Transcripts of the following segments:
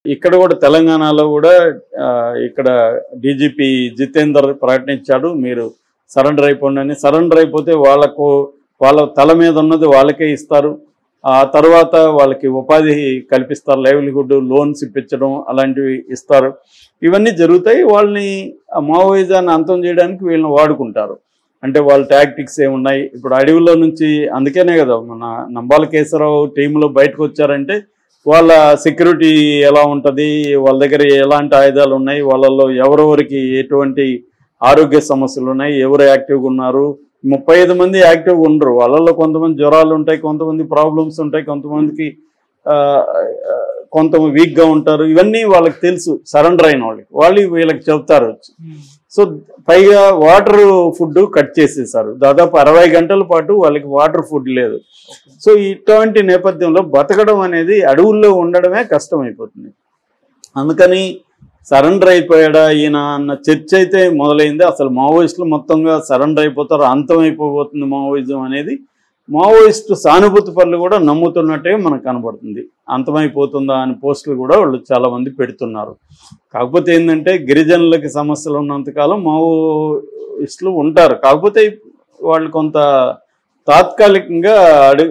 ఇక్కడ కూడా తెలంగాణలో కూడా ఇక్కడ డీజీపీ జితేందర్ ప్రకటించాడు, మీరు సరెండర్ అయిపోండి అని. సరెండర్ అయిపోతే వాళ్ళ తల మీద ఉన్నది వాళ్ళకే ఇస్తారు. ఆ తర్వాత వాళ్ళకి ఉపాధి కల్పిస్తారు, లైవ్లీహుడ్ లోన్స్ ఇప్పించడం అలాంటివి ఇస్తారు. ఇవన్నీ జరుగుతాయి. వాళ్ళని మావోయిజాన్ని అంతం చేయడానికి వీళ్ళని వాడుకుంటారు. అంటే వాళ్ళ టాక్టిక్స్ ఏమున్నాయి. ఇప్పుడు అడవిలో నుంచి, అందుకనే కదా మన నంబాల కేశవరావు టీంలో బయటకు వచ్చారంటే వాళ్ళ సెక్యూరిటీ ఎలా ఉంటుంది, వాళ్ళ దగ్గర ఎలాంటి ఆయుధాలు ఉన్నాయి, వాళ్ళల్లో ఎవరెవరికి ఎటువంటి ఆరోగ్య సమస్యలు ఉన్నాయి, ఎవరు యాక్టివ్గా ఉన్నారు. 35 మంది యాక్టివ్గా ఉండరు. వాళ్ళల్లో కొంతమంది జ్వరాలు ఉంటాయి, కొంతమంది ప్రాబ్లమ్స్ ఉంటాయి, కొంతమందికి కొంత వీక్గా ఉంటారు. ఇవన్నీ వాళ్ళకి తెలుసు. సరెండర్ అయిన వాళ్ళు వీళ్ళకి చెప్తారు వచ్చి. సో పైగా వాటర్ ఫుడ్ కట్ చేసేసారు. దాదాపు 60 గంటల పాటు వాళ్ళకి వాటర్ ఫుడ్ లేదు. సో ఇటువంటి నేపథ్యంలో బతకడం అనేది, అడవుల్లో ఉండడమే కష్టమైపోతుంది. అందుకని సరెండర్ అయిపోయాడా ఈయన అన్న చర్చ అయితే మొదలైంది. అసలు మావోయిస్టులు మొత్తంగా సరెండర్ అయిపోతారు, అంతమైపోబోతుంది మావోయిజం అనేది మావోయిస్టు సానుభూతి పనులు కూడా నమ్ముతున్నట్టే మనకు కనబడుతుంది. అంతమైపోతుందా అని పోస్టులు కూడా వాళ్ళు చాలామంది పెడుతున్నారు. కాకపోతే ఏంటంటే గిరిజనులకి సమస్యలు ఉన్నంతకాలం మావోయిస్టులు ఉంటారు. కాకపోతే వాళ్ళు కొంత తాత్కాలికంగా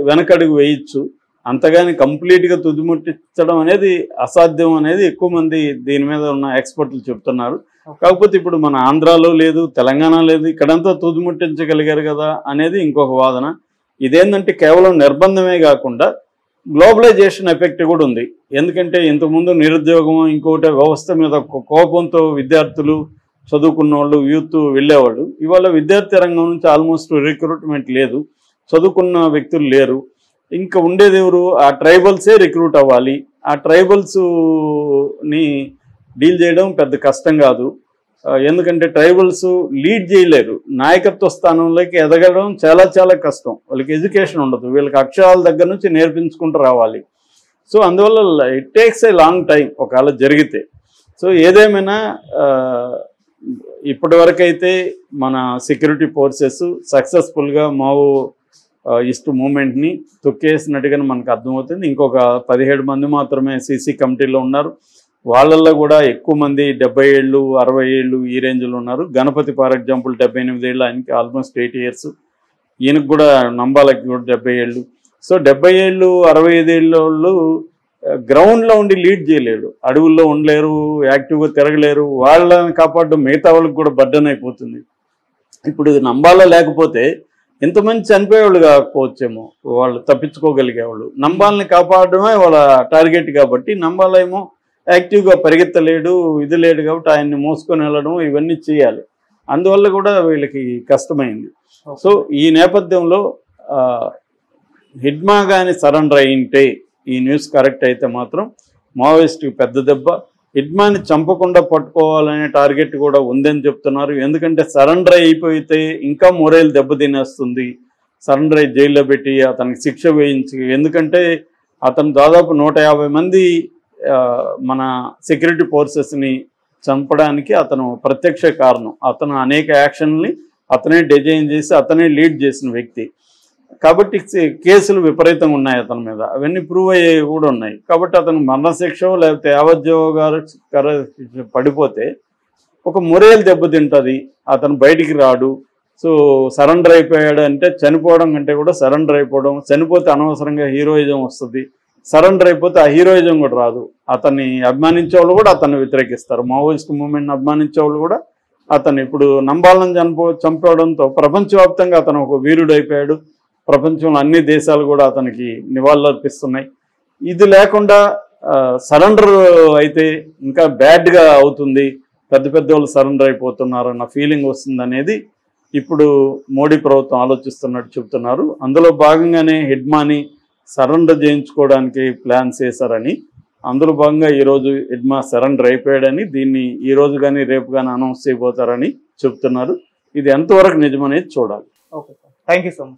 వెనకడుగు వేయచ్చు. అంతగాని కంప్లీట్గా తుదిముట్టించడం అనేది అసాధ్యం అనేది ఎక్కువ మంది దీని మీద ఉన్న ఎక్స్పర్ట్లు చెప్తున్నారు. కాకపోతే ఇప్పుడు మన ఆంధ్రాలో లేదు, తెలంగాణ లేదు, ఇక్కడంతా తుదిముట్టించగలిగారు కదా అనేది ఇంకొక వాదన. ఇదేంటంటే కేవలం నిర్బంధమే కాకుండా గ్లోబలైజేషన్ ఎఫెక్ట్ కూడా ఉంది. ఎందుకంటే ఇంతకుముందు నిరుద్యోగం, ఇంకోటి వ్యవస్థ మీద కోపంతో విద్యార్థులు, చదువుకున్న వాళ్ళు, యూత్ వెళ్ళేవాళ్ళు. ఇవాళ విద్యార్థి రంగం నుంచి ఆల్మోస్ట్ రిక్రూట్మెంట్ లేదు, చదువుకున్న వ్యక్తులు లేరు. ఇంకా ఉండేది ఎవరు? ఆ ట్రైబల్సే రిక్రూట్ అవ్వాలి. ఆ ట్రైబల్స్ని డీల్ చేయడం పెద్ద కష్టం కాదు. ఎందుకంటే ట్రైబల్స్ లీడ్ చేయలేరు. నాయకత్వ స్థానంలోకి ఎదగడం చాలా చాలా కష్టం. వాళ్ళకి ఎడ్యుకేషన్ ఉండదు. వీళ్ళకి అక్షరాల దగ్గర నుంచి నేర్పించుకుంటూ రావాలి. సో అందువల్ల it takes a long time ఒకవేళ జరిగితే. సో ఏదేమైనా ఇప్పటివరకైతే మన సెక్యూరిటీ ఫోర్సెస్ సక్సెస్ఫుల్గా మావోయిస్ట్ మూమెంట్ని తొక్కేసినట్టుగా మనకు అర్థమవుతుంది. ఇంకొక 17 మంది మాత్రమే సీసీ కమిటీలో ఉన్నారు. వాళ్ళల్లో కూడా ఎక్కువ మంది 70 ఏళ్ళు 60 ఏళ్ళు ఈ రేంజ్లో ఉన్నారు. గణపతి ఫర్ ఎగ్జాంపుల్ 78 ఏళ్ళు, ఆయనకి ఆల్మోస్ట్ 8 ఇయర్స్. ఈయనకు కూడా నంబాలకి కూడా 70 ఏళ్ళు. సో 70 ఏళ్ళు 65 ఏళ్ళ వాళ్ళు గ్రౌండ్లో ఉండి లీడ్ చేయలేరు, అడవుల్లో ఉండలేరు, యాక్టివ్గా తిరగలేరు. వాళ్ళని కాపాడడం మిగతా వాళ్ళకి కూడా బర్డెన్ అయిపోతుంది. ఇప్పుడు నంబాల లేకపోతే ఎంతమంది చనిపోయేవాళ్ళు కాకపోవచ్చేమో, వాళ్ళు తప్పించుకోగలిగేవాళ్ళు. నంబాలని కాపాడడమే వాళ్ళ టార్గెట్ కాబట్టి నంబాల ఏమో యాక్టివ్గా పరిగెత్తలేడు, ఇది లేడు కాబట్టి ఆయన్ని మోసుకొని వెళ్ళడం ఇవన్నీ చేయాలి. అందువల్ల కూడా వీళ్ళకి కష్టమైంది. సో ఈ నేపథ్యంలో హిడ్మా కానీ సరెండర్ అయింటే, ఈ న్యూస్ కరెక్ట్ అయితే మాత్రం మావోయిస్ట్కి పెద్ద దెబ్బ. హిడ్మాని చంపకుండా పట్టుకోవాలనే టార్గెట్ కూడా ఉందని చెప్తున్నారు. ఎందుకంటే సరెండర్ అయిపోతే ఇంకా మొరేల్ దెబ్బతినేస్తుంది. సరెండర్ అయి జైల్లో పెట్టి అతనికి శిక్ష వేయించి, ఎందుకంటే అతను దాదాపు 150 మంది మన సెక్యూరిటీ ఫోర్సెస్ని చంపడానికి అతను ప్రత్యక్ష కారణం. అతను అనేక యాక్షన్ని అతనే డిజైన్ చేసి అతనే లీడ్ చేసిన వ్యక్తి కాబట్టి కేసులు విపరీతంగా ఉన్నాయి అతని మీద. అవన్నీ ప్రూవ్ అయ్యేవి కూడా ఉన్నాయి. కాబట్టి అతను మరణశిక్ష లేకపోతే యావజ్జీవగార పడిపోతే ఒక మొరేల్ దెబ్బతింటుంది, అతను బయటికి రాడు. సో సరెండర్ అయిపోయాడు అంటే చనిపోవడం కంటే కూడా సరెండర్ అయిపోవడం. చనిపోతే అనవసరంగా హీరోయిజం వస్తుంది, సరెండర్ అయిపోతే ఆ హీరోయిజం కూడా రాదు. అతన్ని అభిమానించే వాళ్ళు కూడా అతన్ని వ్యతిరేకిస్తారు. మావోయిస్ట్ మూమెంట్ని అభిమానించే వాళ్ళు కూడా అతను ఇప్పుడు నంబాలను చంపడంతో ప్రపంచవ్యాప్తంగా అతను ఒక వీరుడు అయిపోయాడు. ప్రపంచంలో అన్ని దేశాలు కూడా అతనికి నివాళులు అర్పిస్తున్నాయి. ఇది లేకుండా సరెండర్ అయితే ఇంకా బ్యాడ్గా అవుతుంది, పెద్ద పెద్ద వాళ్ళు సరెండర్ అయిపోతున్నారు అన్న ఫీలింగ్ వస్తుంది అనేది ఇప్పుడు మోడీ ప్రభుత్వం ఆలోచిస్తున్నట్టు చెబుతున్నారు. అందులో భాగంగానే హిడ్మాని సరెండర్ చేయించుకోవడానికి ప్లాన్ చేశారని, అందులో భాగంగా ఈరోజు హిడ్మా సరెండర్ అయిపోయాడని, దీన్ని ఈరోజు కానీ రేపు కానీ అనౌన్స్ చేయబోతారని చెప్తున్నారు. ఇది ఎంతవరకు నిజమనేది చూడాలి. Okay sir, thank you so much.